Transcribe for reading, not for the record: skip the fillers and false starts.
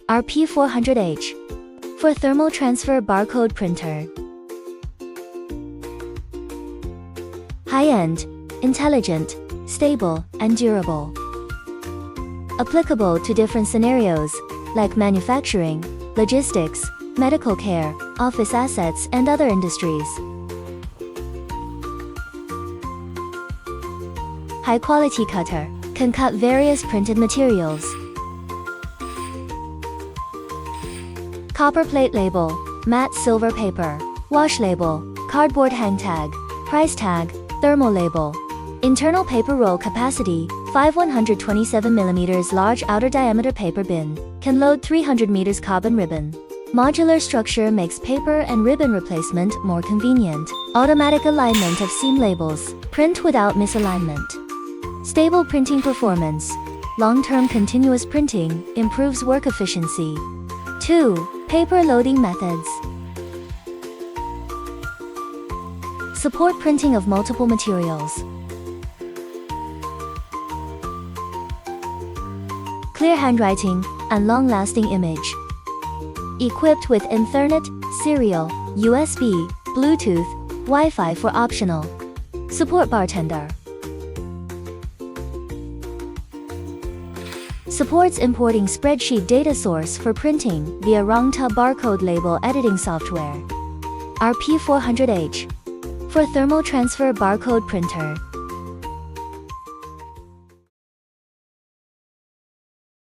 RP400H for Thermal Transfer Barcode Printer. High-end, intelligent, stable, and durable. Applicable to different scenarios, like manufacturing, logistics, medical care, office assets, and other industries. High-quality cutter can cut various printed materials. Copper plate label, matte silver paper, wash label, cardboard hang tag, price tag, thermal label. Internal paper roll capacity, 127mm large outer diameter paper bin, can load 300 meters carbon ribbon. Modular structure makes paper and ribbon replacement more convenient. Automatic alignment of seam labels, print without misalignment. Stable printing performance. Long-term continuous printing improves work efficiency. 2. Paper loading methods. Support printing of multiple materials. Clear handwriting and long-lasting image. Equipped with Ethernet, serial, USB, Bluetooth, Wi-Fi for optional. Support BarTender. Supports importing spreadsheet data source for printing via Rongta barcode label editing software. RP400H for Thermal Transfer Barcode Printer.